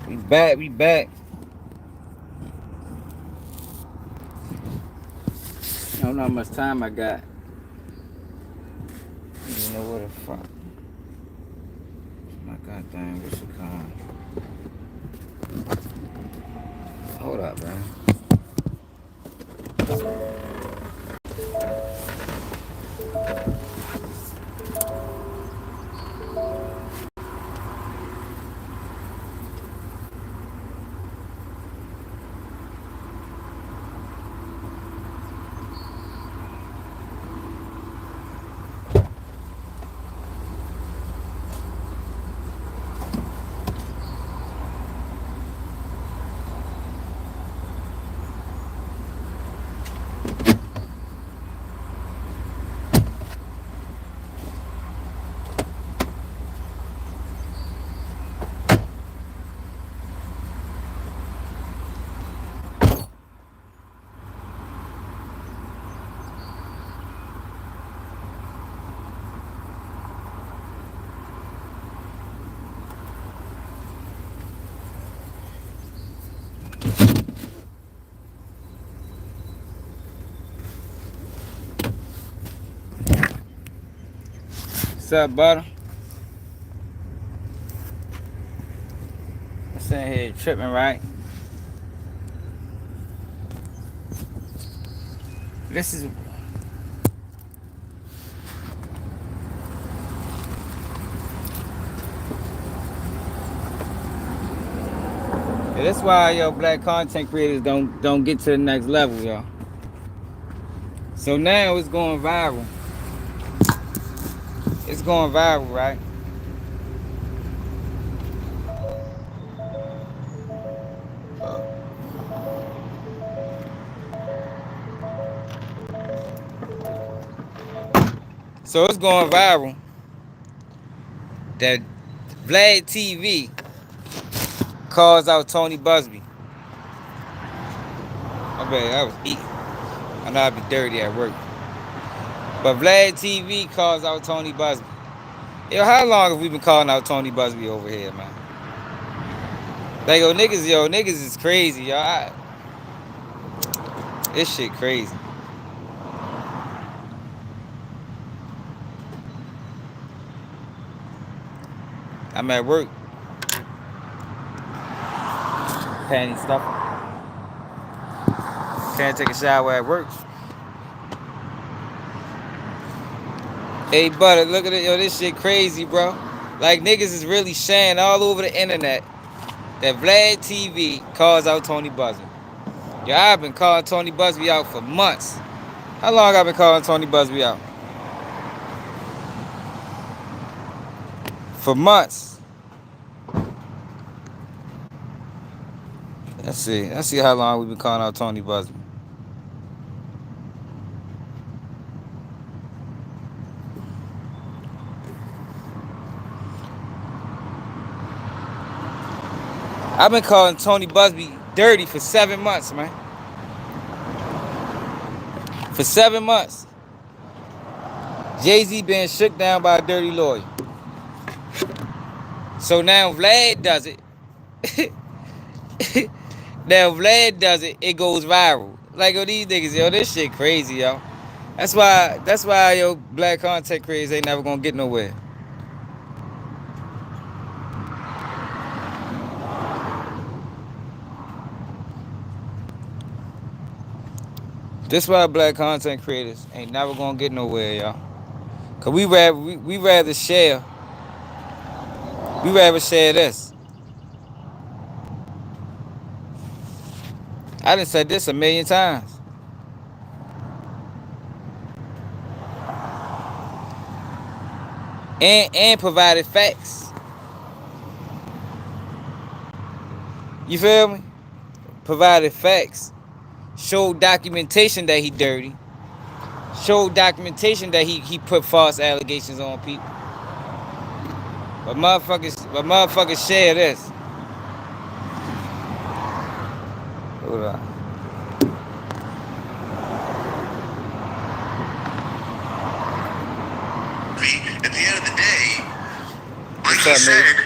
We back, we back. I don't know how much time I got. You know what the fuck? My goddamn, what's it called? Hold up, man. What's up, butter? I'm sitting here tripping, right? This is. Yeah, that's why yo black content creators don't get to the next level, y'all. So now it's going viral. It's going viral, right? So it's going viral that Vlad TV calls out Tony Busby. I bet I was eating. I know I'd be dirty at work. But Vlad TV calls out Tony Busby. Yo, how long have we been calling out Tony Busby over here, man? Like, niggas is crazy, y'all. This shit crazy. I'm at work. Panty stuff. Can't take a shower at work. Hey, butter, look at it. Yo, this shit crazy, bro. Like, niggas is really sharing all over the internet that Vlad TV calls out Tony Busby. Yo, I've been calling Tony Busby out for months. How long have I been calling Tony Busby out? For months. Let's see how long we've been calling out Tony Busby. I've been calling Tony Busby dirty for 7 months, man. For 7 months. Jay-Z being shook down by a dirty lawyer. So now Vlad does it. Now Vlad does it, it goes viral. Like, yo, these niggas, yo, this shit crazy, yo. That's why, yo, black content creators ain't never gonna get nowhere. That's why black content creators ain't never gonna get nowhere, y'all. Cause we rather share. We rather share this. I done said this a million times. And provided facts. You feel me? Provided facts. Showed documentation that he dirty. Showed documentation that he put false allegations on people. But motherfuckers share this. Hold on. At the end of the day, like he said,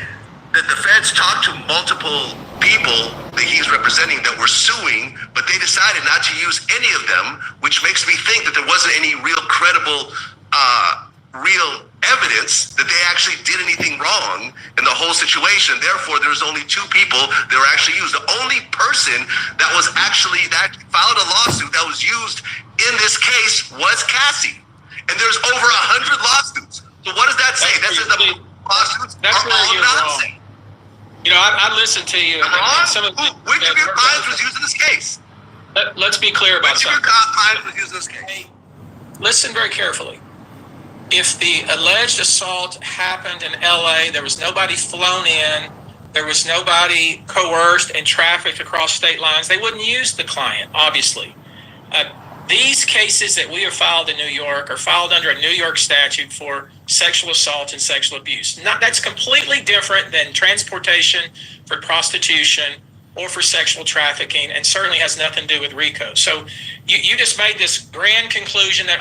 that the feds talked to multiple people that he's representing that were suing, but they decided not to use any of them, which makes me think that there wasn't any real credible, real evidence that they actually did anything wrong in the whole situation. Therefore, there's only two people that were actually used. The only person that filed a lawsuit that was used in this case was Cassie. And there's over 100 lawsuits. So what does that say? That says the lawsuits are all nonsense. You know, I listened to you. And some of which of your clients was used in this case? Let's be clear about something. Which of your clients was used in this case? Listen very carefully. If the alleged assault happened in LA, there was nobody flown in, there was nobody coerced and trafficked across state lines, they wouldn't use the client, obviously. These cases that we have filed in New York are filed under a New York statute for sexual assault and sexual abuse. That's completely different than transportation for prostitution or for sexual trafficking, and certainly has nothing to do with RICO. So you just made this grand conclusion that,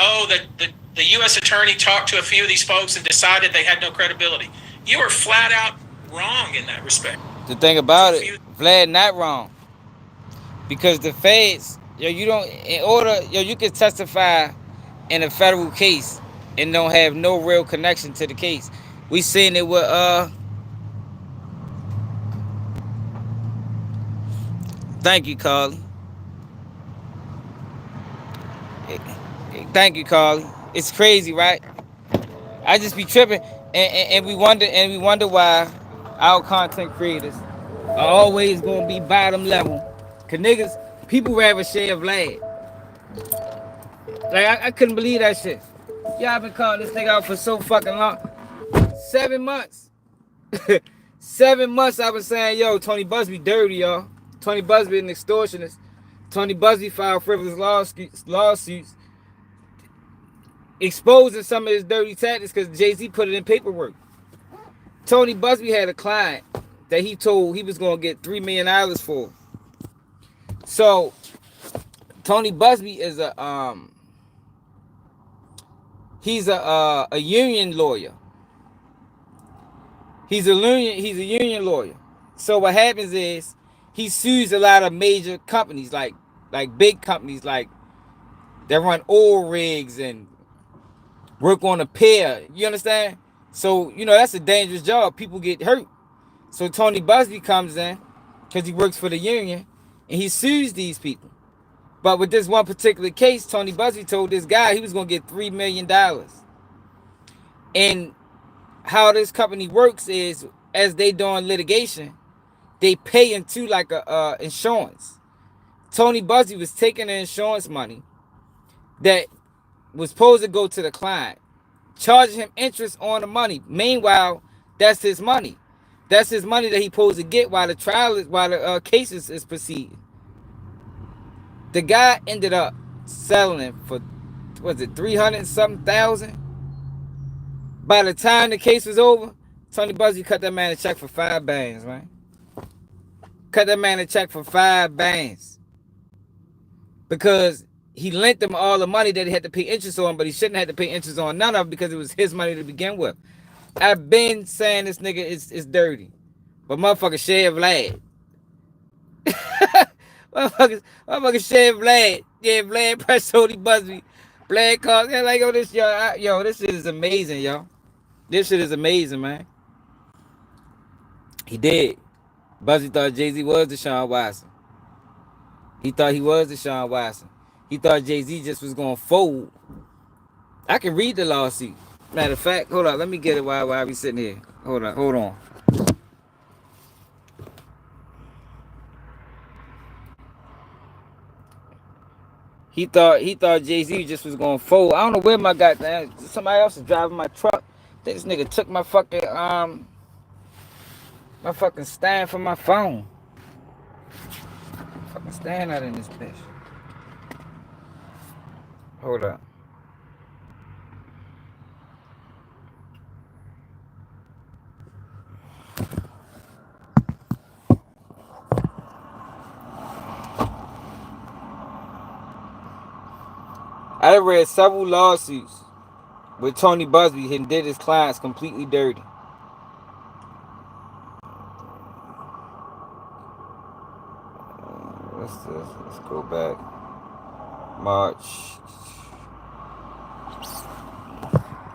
the U.S. attorney talked to a few of these folks and decided they had no credibility. You are flat out wrong in that respect. The thing about it, Vlad not wrong. Because the feds, you can testify in a federal case and don't have no real connection to the case. We seen it with thank you, Carly. Thank you, Carly. It's crazy, right? I just be tripping, and we wonder why our content creators are always gonna be bottom level. Cause people rather share Vlad. Like I couldn't believe that shit. Y'all been calling this nigga out for so fucking long. 7 months. 7 months I was saying, yo, Tony Busby dirty, y'all. Tony Busby an extortionist. Tony Busby filed frivolous lawsuits exposing some of his dirty tactics because Jay-Z put it in paperwork. Tony Busby had a client that he told he was going to get $3 million for. So Tony Busby is he's a union lawyer. He's a union lawyer. So what happens is he sues a lot of major companies, like big companies like that run oil rigs and work on a pier. You understand? So, that's a dangerous job. People get hurt. So Tony Busby comes in because he works for the union and he sues these people. But with this one particular case, Tony Busby told this guy he was going to get $3 million. And how this company works is, as they doing litigation, they pay into like a insurance. Tony Busby was taking the insurance money that was supposed to go to the client, charging him interest on the money. Meanwhile, that's his money. That's his money that he's supposed to get while the case is proceeding. The guy ended up selling it for, was it 300-something-thousand? By the time the case was over, Tony Busby cut that man a check for 5 bands, man. Cut that man a check for 5 bands. Because he lent them all the money that he had to pay interest on, but he shouldn't have to pay interest on none of it because it was his money to begin with. I've been saying this nigga is dirty. But motherfucker share Vlad. motherfucker share Vlad. Yeah, Vlad press Tony Busby. Vlad calls. Yeah, like, this shit is amazing, y'all. This shit is amazing, man. He did. Busby thought Jay-Z was Deshaun Watson. He thought he was Deshaun Watson. He thought Jay-Z just was going to fold. I can read the lawsuit. Matter of fact, hold on. Let me get it while I be sitting here. Hold on. He thought Jay-Z just was going to fold. I don't know where my goddamn... Somebody else is driving my truck. This nigga took my fucking stand from my phone. Fucking stand out in this bitch. Hold up. I read several lawsuits with Tony Busby and did his clients completely dirty. Let's go back. March.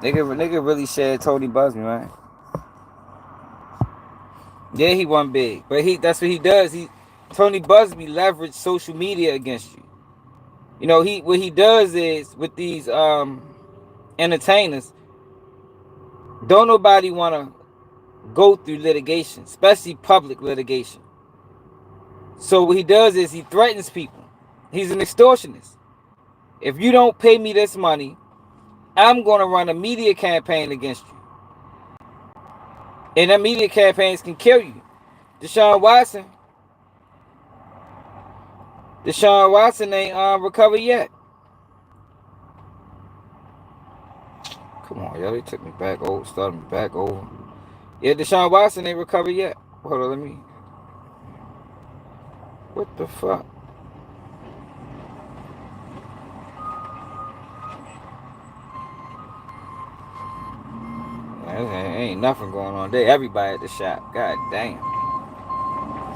Nigga really said Tony Busby, man. Yeah, he won big, but that's what he does. Tony Busby leveraged social media against you. You know, what he does is with these entertainers, don't nobody want to go through litigation, especially public litigation. So what he does is he threatens people. He's an extortionist. If you don't pay me this money, I'm going to run a media campaign against you. And that media campaigns can kill you. Deshaun Watson ain't recovered yet. Come on, y'all. They took me back over, started me back over. Yeah, Deshaun Watson ain't recovered yet. Hold on, let me. What the fuck? Ain't nothing going on there. Everybody at the shop. God damn. It's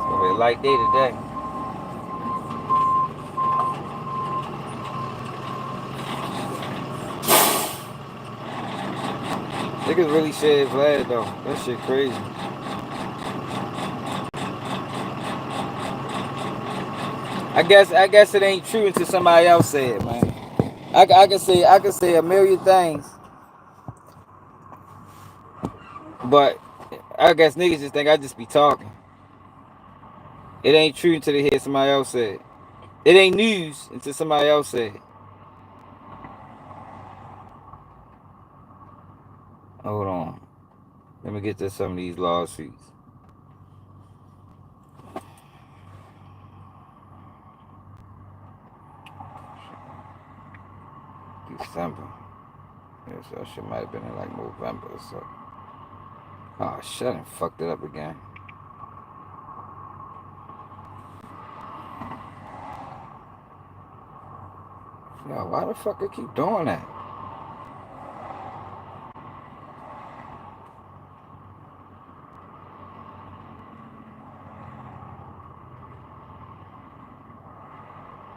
gonna be a light day today. Niggas really said Vlad though. That shit crazy. I guess it ain't true until somebody else say it, man. I can say a million things, but I guess niggas just think I just be talking. It ain't true until they hear somebody else say it. It ain't news until somebody else say it. Hold on. Let me get to some of these lawsuits. December. Yes, that shit might have been in like November or so. Oh shit, I fucked it up again. Yo, why the fuck I keep doing that?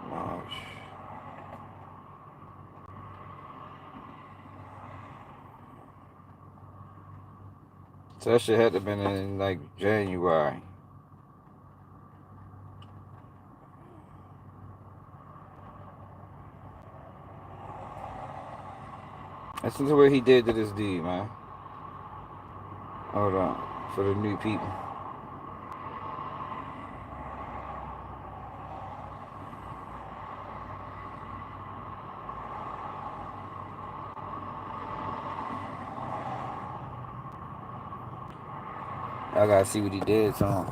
March. So that shit had to have been in like January. Listen to what he did to this dude, man. Hold on. For the new people. I gotta see what he did to him.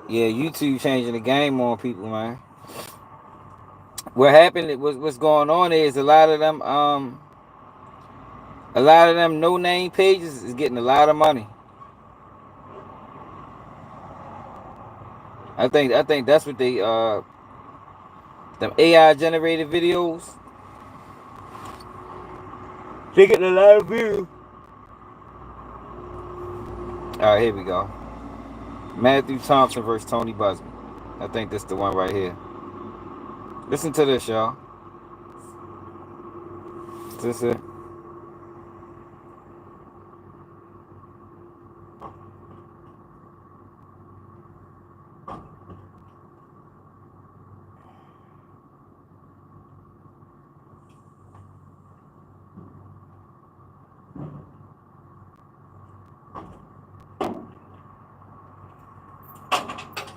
Yeah, YouTube changing the game on people, man. What happened? What's going on is a lot of them no name pages is getting a lot of money. I think that's what they them AI generated videos. They getting a lot of views. Alright, here we go. Matthew Thompson versus Tony Busby. I think this is the one right here. Listen to this, y'all. Is this it?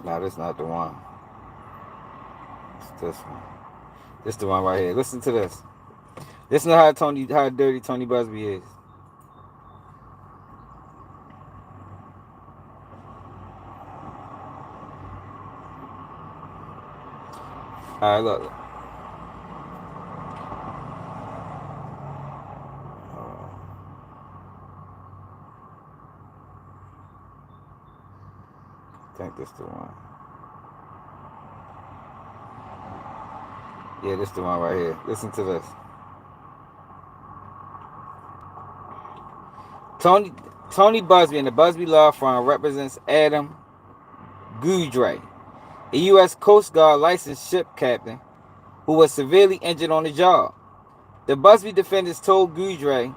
No, this is not the one. It's this one. This is the one right here. Listen to this. Listen to how dirty Tony Busby is. Alright, look. I think this is the one. Yeah, this is the one right here. Listen to this. Tony Busby and the Busby law firm represents Adam Goudray, a U.S. Coast Guard licensed ship captain who was severely injured on the job. The Busby defendants told Goudray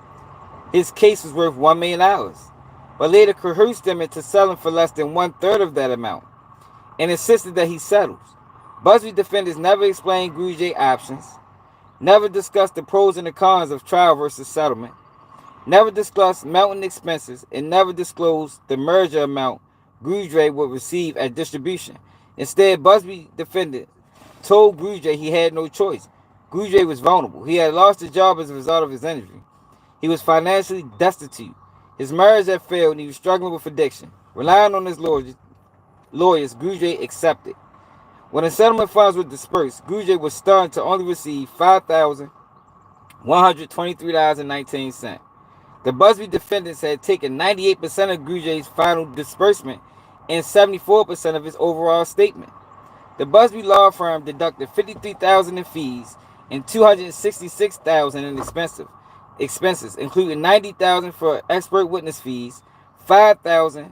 his case was worth $1 million, but later coerced him into selling for less than one-third of that amount and insisted that he settles. Busby defendants never explained Goudray's options, never discussed the pros and the cons of trial versus settlement, never discussed mounting expenses, and never disclosed the merger amount Goudray would receive at distribution. Instead, Busby defendant told Goudray he had no choice. Goudray was vulnerable. He had lost his job as a result of his injury. He was financially destitute. His marriage had failed and he was struggling with addiction. Relying on his lawyers, Goudray accepted. When the settlement funds were dispersed, Goudray was stunned to only receive $5,123.19. The Busby defendants had taken 98% of Goudray's final disbursement and 74% of his overall statement. The Busby law firm deducted $53,000 in fees and $266,000 in expenses, including $90,000 for expert witness fees, $5,000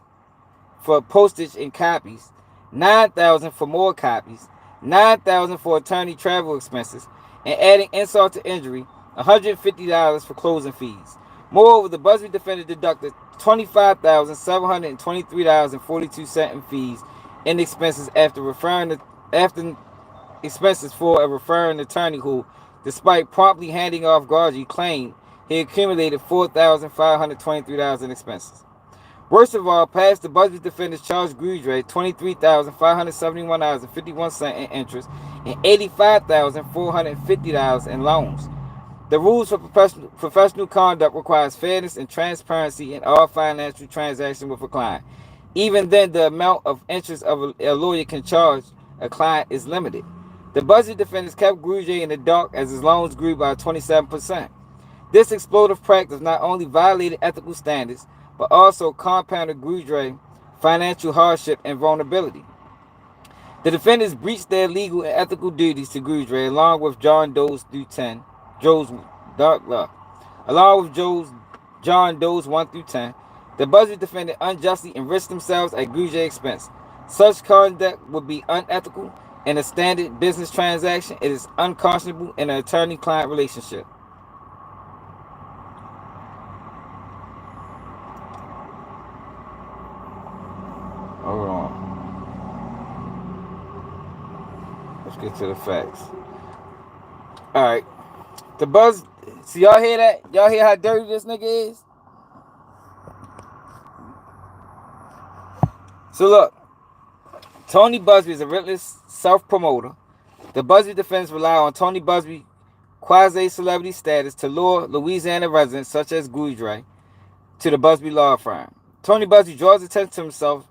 for postage and copies, $9,000 for more copies, $9,000 for attorney travel expenses, and adding insult to injury, $150 for closing fees. Moreover, the Busby defendant deducted $25,723.42 in fees and expenses after expenses for a referring attorney who, despite promptly handing off Gargi, claimed he accumulated $4,523 in expenses. Worst of all, past the Busby defendants charged Goudray $23,571.51 in interest and $85,450 in loans. The rules for professional conduct requires fairness and transparency in all financial transactions with a client. Even then, the amount of interest of a lawyer can charge a client is limited. The Busby defendants kept Goudray in the dark as his loans grew by 27%. This exploitive practice not only violated ethical standards, but also compounded Goudray's financial hardship and vulnerability. The defendants breached their legal and ethical duties to Goudray along with John Doe's 1 through 10. The Busby defendant unjustly enriched themselves at Goudray's expense. Such conduct would be unethical in a standard business transaction. It is unconscionable in an attorney-client relationship. Hold on. Let's get to the facts. Alright. The Buzz. So y'all hear that? Y'all hear how dirty this nigga is? So look. Tony Busby is a relentless self-promoter. The Busby defendants rely on Tony Busby's quasi-celebrity status to lure Louisiana residents such as Goudray to the Busby law firm. Tony Busby draws attention to himself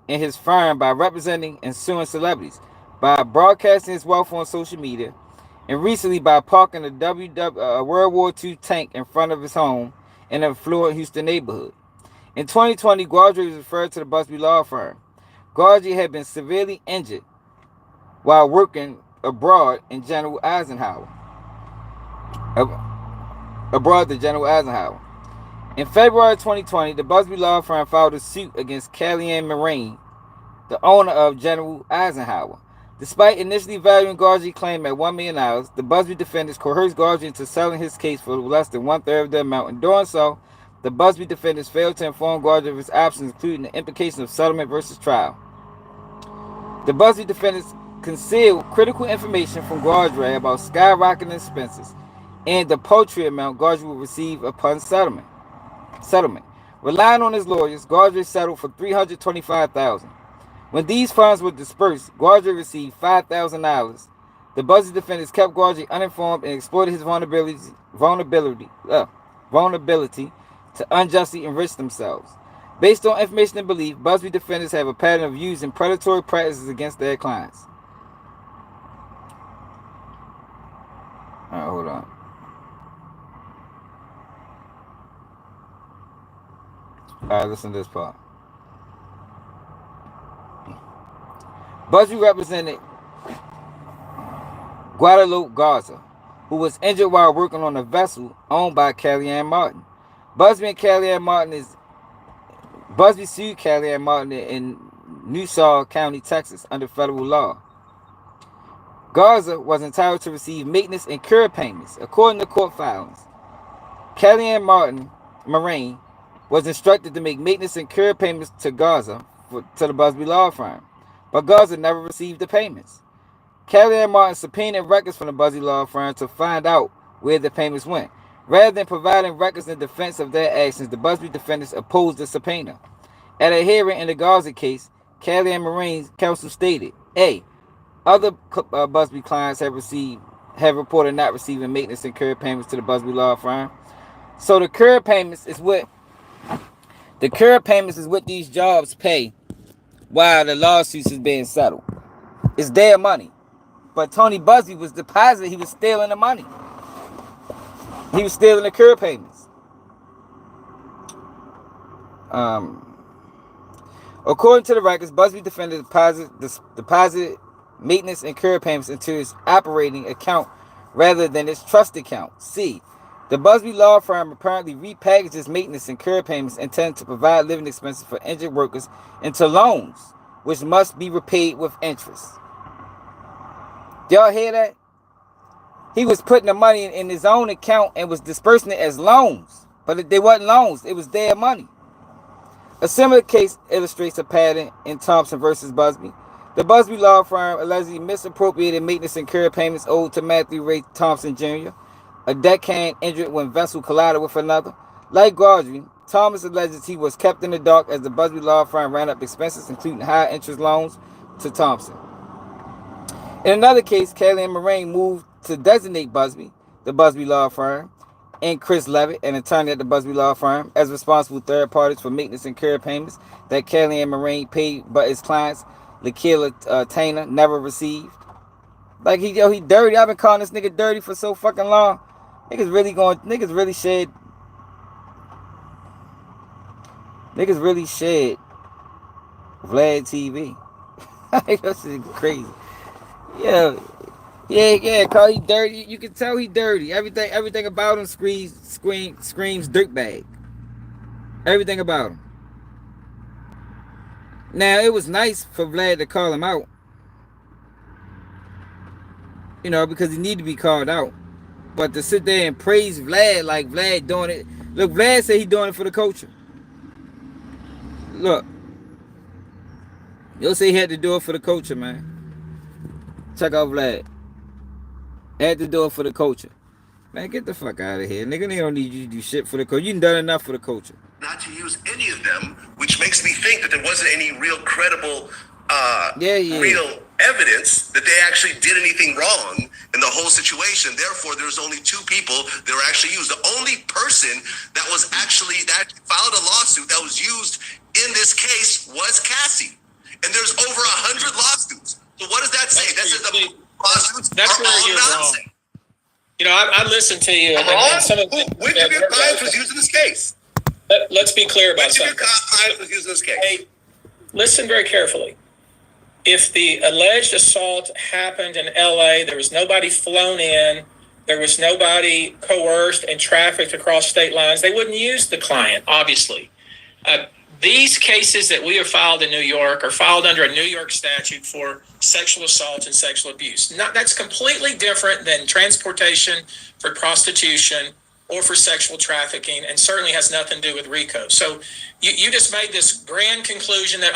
and his firm by representing and suing celebrities, by broadcasting his wealth on social media, and recently by parking a World War II tank in front of his home in a affluent Houston neighborhood. In 2020, Goudray was referred to the Busby law firm. Goudray had been severely injured while working abroad to General Eisenhower. In February 2020, the Busby law firm filed a suit against Kellyanne Moraine, the owner of General Eisenhower. Despite initially valuing Goudray's claim at $1 million, the Busby defendants coerced Goudray into selling his case for less than one-third of the amount. In doing so, the Busby defendants failed to inform Goudray of his options, including the implication of settlement versus trial. The Busby defendants concealed critical information from Goudray about skyrocketing expenses and the paltry amount Goudray would receive upon settlement. Relying on his lawyers, Goudray settled for $325,000. When these funds were dispersed, Goudray received $5,000. The Busby defendants kept Goudray uninformed and exploited his vulnerability to unjustly enrich themselves. Based on information and belief, Busby defendants have a pattern of using predatory practices against their clients. Alright, hold on. Alright, listen to this part. Busby represented Guadalupe Garza, who was injured while working on a vessel owned by Kellyanne Martin. Busby and Kellyanne Martin is Busby sued Kellyanne Martin in Nassau County, Texas, under federal law. Garza was entitled to receive maintenance and cure payments, according to court filings. Kellyanne Marine was instructed to make maintenance and cure payments to Garza to the Busby law firm, but Garza never received the payments. Kellyanne Martin subpoenaed records from the Busby law firm to find out where the payments went. Rather than providing records in defense of their actions, the Busby defendants opposed the subpoena. At a hearing in the Garza case, Kellyanne Marine's counsel stated, A. Other Busby clients have reported not receiving maintenance and cure payments to the Busby law firm. So the cure payments is what these jobs pay while the lawsuits is being settled. It's their money. But Tony Busby was deposited. He was stealing the money. He was stealing the cure payments. According to the records, Busby defended deposited maintenance and cure payments into his operating account rather than his trust account. C. The Busby law firm apparently repackaged his maintenance and cure payments intended to provide living expenses for injured workers into loans, which must be repaid with interest. Y'all hear that? He was putting the money in his own account and was dispersing it as loans. But they wasn't loans. It was their money. A similar case illustrates a pattern in Thompson versus Busby. The Busby law firm allegedly misappropriated maintenance and cure payments owed to Matthew Ray Thompson Jr., a deckhand injured when vessel collided with another. Like Gaudry, Thomas alleges he was kept in the dark as the Busby law firm ran up expenses, including high interest loans, to Thompson. In another case, Kellyanne Marine moved to designate Busby, the Busby law firm, and Chris Levitt, an attorney at the Busby law firm, as responsible third parties for maintenance and cure payments that Kellyanne Marine paid, but his clients, Lakeela Tainer, never received. Like he dirty. I've been calling this nigga dirty for so fucking long. Niggas really shed Vlad TV. That shit crazy. Yeah, call he dirty. You can tell he dirty. Everything about him screams dirtbag. Everything about him. Now, it was nice for Vlad to call him out. Because he needed to be called out. But to sit there and praise Vlad like Vlad doing it. Look, Vlad said he doing it for the culture. Look. You'll say he had to do it for the culture, man. Check out Vlad. Had to do it for the culture. Man, get the fuck out of here. Nigga, they don't need you to do shit for the culture. You done enough for the culture. Not to use any of them, which makes me think that there wasn't any real credible, real evidence that they actually did anything wrong in the whole situation. Therefore, there's only two people that were actually used. The only person that filed a lawsuit that was used in this case was Cassie. And there's over 100 lawsuits. So what does that say? That says the lawsuits are all nonsense. I listened to you. And some of which of your clients was used in this case? Let's be clear about something. Which of your clients was used in this case? Hey, listen very carefully. If the alleged assault happened in LA, there was nobody flown in, there was nobody coerced and trafficked across state lines, they wouldn't use the client, obviously. These cases that we have filed in New York are filed under a New York statute for sexual assault and sexual abuse. That's completely different than transportation for prostitution or for sexual trafficking, and certainly has nothing to do with RICO. So you just made this grand conclusion that,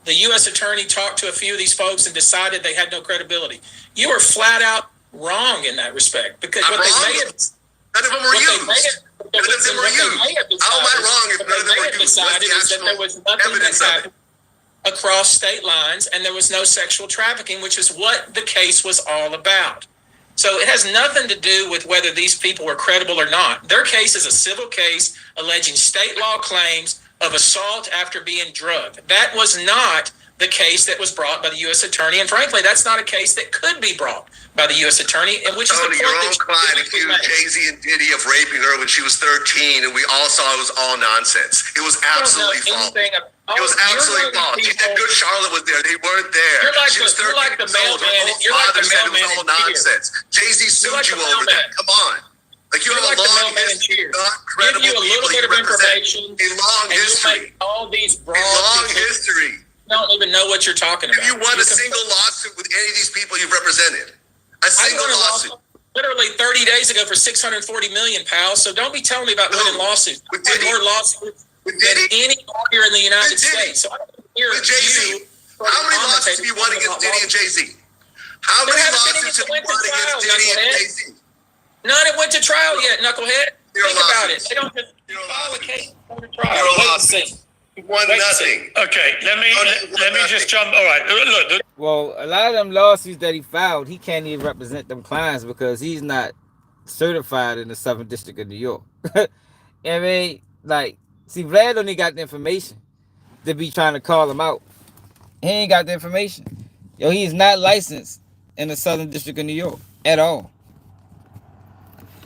the U.S. attorney talked to a few of these folks and decided they had no credibility. You are flat out wrong in that respect. Because none of them were used. None of them were used. How am I wrong if none of them were used? Decided is that there was nothing that happened across state lines, and there was no sexual trafficking, which is what the case was all about. So it has nothing to do with whether these people were credible or not. Their case is a civil case alleging state law claims of assault after being drugged. That was not the case that was brought by the U.S. attorney, and frankly, that's not a case that could be brought by the U.S. attorney, and which is the point your own client accused Jay-Z and Diddy of raping her when she was 13, and we all saw it was all nonsense. It was absolutely false. It was absolutely false. She said Good Charlotte was there. They weren't there. She was 13 years old. Her own father said it was all nonsense. Jay-Z sued you over that. Come on. Like, you have a long history of not give you a little bit of information. A long history. All these broad. A long history. You don't even know what you're talking about. Have you won a single lawsuit with any of these people you've represented? A single lawsuit. Literally 30 days ago for $640 million, pal. So don't be telling me about winning lawsuits. With Diddy? More lawsuits than any lawyer in the United States. So I don't hear with Jay-Z. How many lawsuits have you won against Diddy and Jay-Z? How many lawsuits have you won against Diddy and Jay-Z? None have went to trial yet, knucklehead. Think about it. They don't just file a case and go to trial. Wait and see. Won nothing. Okay, let me just jump. All right, look. Well, a lot of them lawsuits that he filed, he can't even represent them clients because he's not certified in the Southern District of New York. I mean, like, see, Vlad only got the information to be trying to call him out. He ain't got the information. Yo, he is not licensed in the Southern District of New York at all.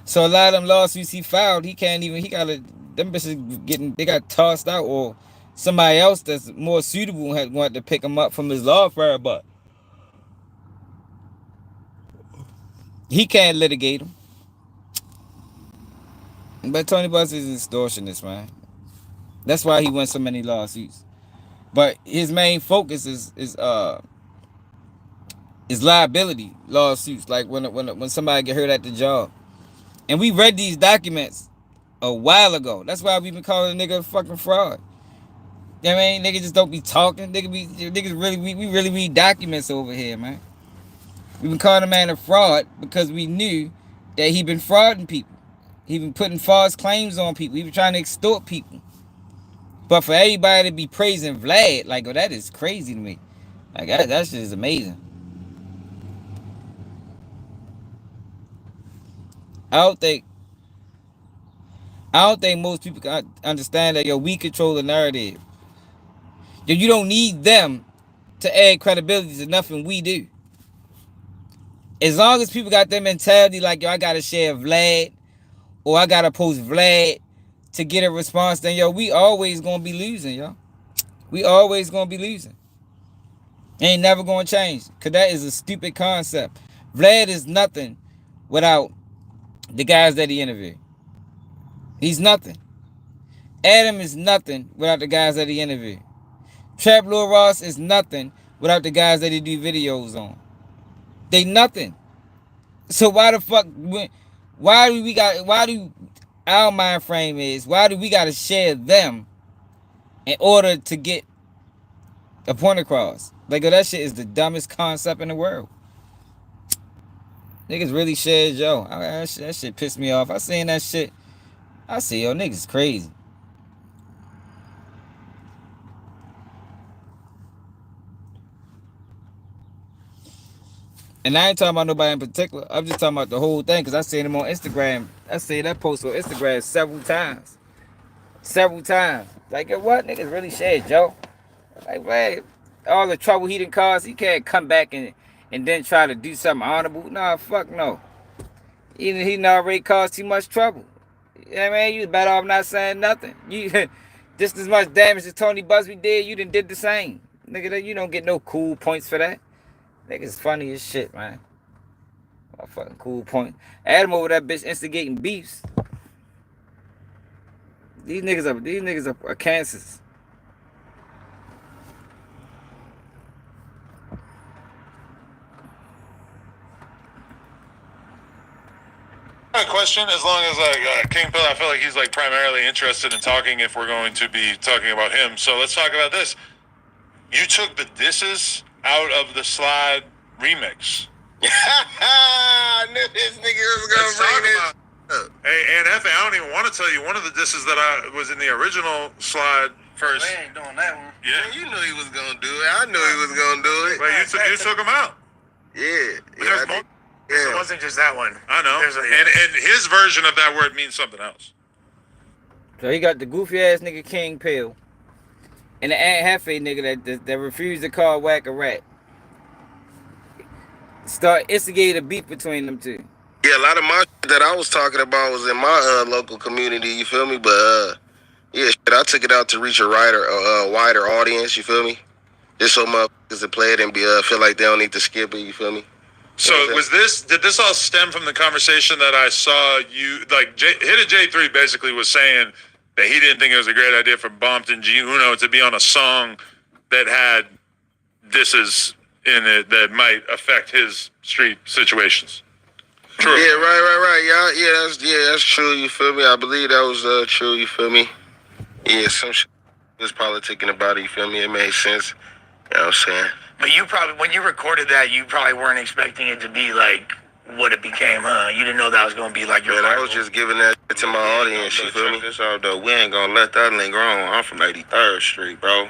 So a lot of them lawsuits he filed, he can't even, them bitches they got tossed out, or somebody else that's more suitable had wanted to pick him up from his law firm, but he can't litigate him. But Tony Busby is an extortionist, man. That's why he won so many lawsuits. But his main focus is liability lawsuits, like when somebody get hurt at the job. And we read these documents a while ago. That's why we been calling a nigga a fucking fraud. You know what I mean? Niggas just don't be talking. We really read documents over here, man. We been calling a man a fraud because we knew that he been frauding people. He been putting false claims on people. He been trying to extort people. But for everybody to be praising Vlad, like, oh, that is crazy to me. Like, that shit is amazing. I don't think most people can understand that, yo, we control the narrative. Yo, you don't need them to add credibility to nothing we do. As long as people got that mentality like, yo, I gotta share Vlad, or I gotta post Vlad to get a response, then, yo, we always gonna be losing, yo. We always gonna be losing. Ain't never gonna change. Cause that is a stupid concept. Vlad is nothing without the guys that he interviewed. He's nothing. Adam is nothing without the guys that he interviewed. Trap Lil Ross is nothing without the guys that he do videos on. They nothing. So why the fuck, why do our mind frame is, why do we gotta share them in order to get a point across? Like, oh, that shit is the dumbest concept in the world. Niggas really shared Joe. That shit pissed me off. I seen that shit. I see, yo, niggas crazy. And I ain't talking about nobody in particular. I'm just talking about the whole thing because I seen him on Instagram. I seen that post on Instagram several times. Several times. Like, yo, what? Niggas really shared Joe. Like, man, all the trouble he done caused, he can't come back and then try to do something honorable. Nah, fuck no. Even he done already caused too much trouble. You know what I mean? You better off not saying nothing. You just as much damage as Tony Busby did, you done did the same. Nigga, you don't get no cool points for that. Niggas funny as shit, man. A fucking cool point. Adam over that bitch instigating beefs. These niggas are cancers. Question, as long as like King Pill, I feel like he's like primarily interested in talking if we're going to be talking about him. So let's talk about this. You took the disses out of the Slide remix. I knew this nigga was gonna bring this up. Hey, and Hefe, I don't even want to tell you one of the disses that I was in the original Slide first. We ain't doing that one. Yeah, man, you knew he was gonna do it. I knew he was gonna do it. But you took him out. Yeah. It wasn't just that one. I know. And his version of that word means something else. So he got the goofy ass nigga King Pill and the Aunt Hefe nigga that refused to call Whack a rat. Start instigating a beef between them two. Yeah, a lot of my shit that I was talking about was in my local community, you feel me? But yeah, shit, I took it out to reach a wider audience, you feel me? Just so motherfuckers to play it and be feel like they don't need to skip it, you feel me? So did this all stem from the conversation that I saw you, like, Hit a J3 basically was saying that he didn't think it was a great idea for Bumped and G Uno to be on a song that had disses in it that might affect his street situations. True. Yeah, right. Yeah, that's true. You feel me? I believe that was true. You feel me? Yeah, some shit was politicking about it. You feel me? It made sense. You know what I'm saying? But you probably, when you recorded that, you probably weren't expecting it to be like what it became, huh? You didn't know that was going to be like your. Man, I was just giving that to my audience. You feel me? This out though, we ain't gonna let that linger on. I'm from 83rd Street, bro.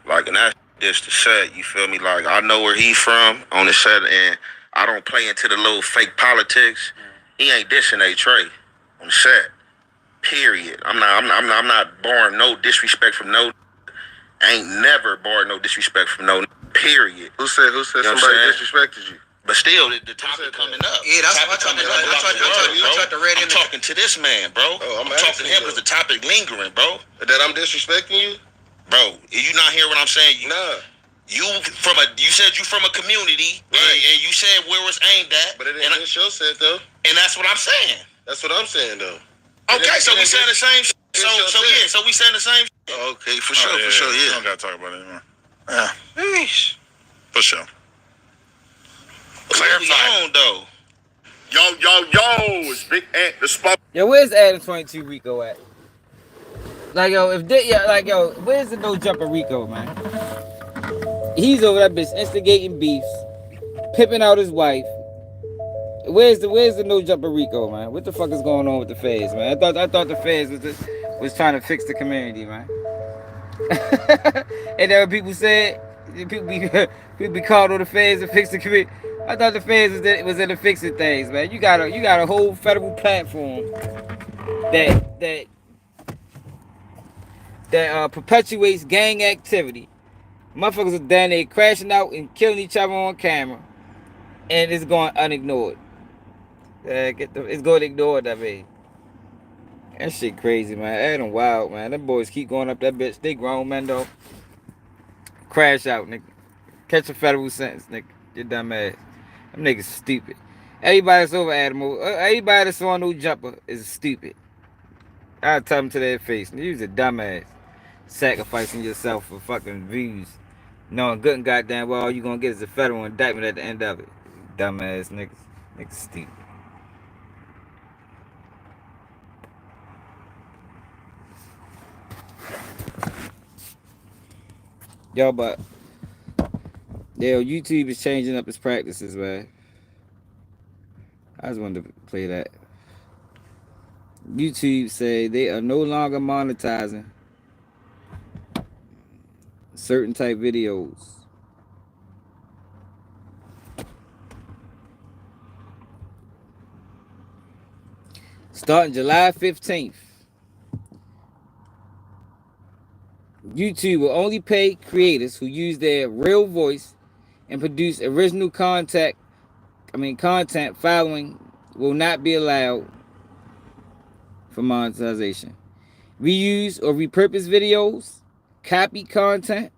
Like, and that's just the set. You feel me? Like, I know where he's from on the set, and I don't play into the little fake politics. He ain't dissing A Trey on the set. Period. I'm not barring no disrespect from no. I ain't never barred no disrespect from no. Period. Who said somebody disrespected you? But still, the topic coming up. Yeah, that's what I'm talking to this man, bro. Oh, I'm talking to him because the topic lingering, bro. That I'm disrespecting you? Bro, you not hear what I'm saying? Nah. You said you from a community, right. and you said where it's aimed at. But it ain't just your set though. And that's what I'm saying. That's what I'm saying though. Okay, so we saying the same. So we saying the same. Okay, for sure, yeah. We don't gotta talk about it anymore. Yeah. For sure. Clarify though. Yo, it's Big Ant, the spot. Yo, where's Adam 22 Rico at? Like, yo, where's the no jumper Rico, man? He's over that bitch instigating beefs, pimping out his wife. Where's the no jumper Rico, man? What the fuck is going on with the feds, man? I thought the feds was trying to fix the community, man. And then when people said, people be called on the feds to fix the community. I thought the feds was in the fixing things, man. You got a whole federal platform that perpetuates gang activity. Motherfuckers are down there crashing out and killing each other on camera, and it's going unignored. It's going ignored, I mean. That shit crazy, man. Adam wild, man. Them boys keep going up that bitch. They grown men though. Crash out, nigga. Catch a federal sentence, nigga. You dumb ass. Them niggas stupid. Everybody that's over Adam, everybody that's on no jumper is stupid. I'll tell them to their face. You's a dumbass. Sacrificing yourself for fucking views. Knowing good and goddamn well all you gonna get is a federal indictment at the end of it. Dumbass niggas. Niggas stupid. Yo, but YouTube is changing up its practices, man. I just wanted to play that. YouTube say they are no longer monetizing certain type videos. Starting July 15th. YouTube will only pay creators who use their real voice and produce original content following will not be allowed for monetization. Reuse or repurpose videos, copy content,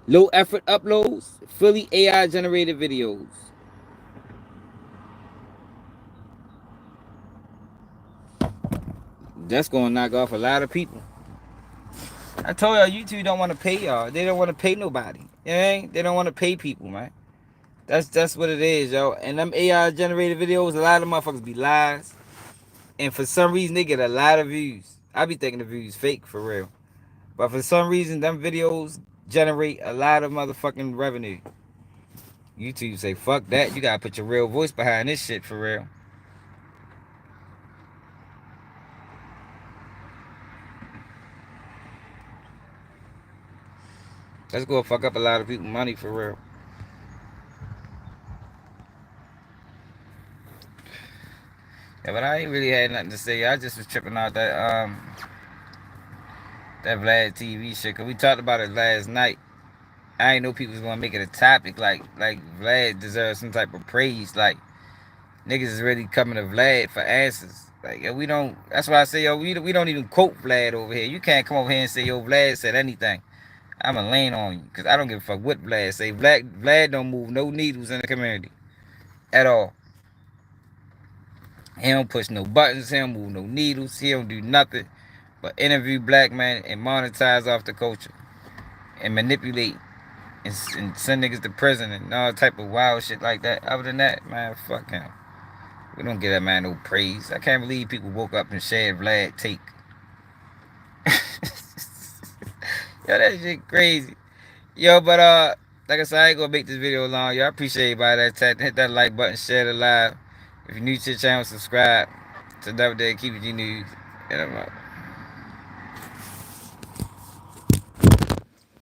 low effort uploads, fully AI generated videos. That's gonna knock off a lot of people. I told y'all YouTube don't want to pay y'all. They don't want to pay nobody. You know? They don't want to pay people, man. That's what it is, yo. And them AI generated videos, a lot of motherfuckers be lies. And for some reason they get a lot of views. I be thinking the views fake for real. But for some reason them videos generate a lot of motherfucking revenue. YouTube say, fuck that. You gotta put your real voice behind this shit for real. Let's go fuck up a lot of people's money for real. Yeah, but I ain't really had nothing to say. I just was tripping out that Vlad TV shit, cause we talked about it last night. I ain't know people was gonna make it a topic like Vlad deserves some type of praise. Like niggas is really coming to Vlad for answers. Like yo, we don't. That's why I say yo, we don't even quote Vlad over here. You can't come over here and say yo Vlad said anything. I'ma lean on you because I don't give a fuck what Vlad say. Vlad don't move no needles in the community at all. He don't push no buttons. He don't move no needles. He don't do nothing but interview black men and monetize off the culture and manipulate and send niggas to prison and all type of wild shit like that. Other than that, man, fuck him. We don't give that man no praise. I can't believe people woke up and shared Vlad take. Yo, that shit crazy. Yo, but like I said, I ain't gonna make this video long. Yo, I appreciate everybody that hit that like button, share the live. If you're new to the channel, subscribe to Double Day Keep It G News. And I'm out.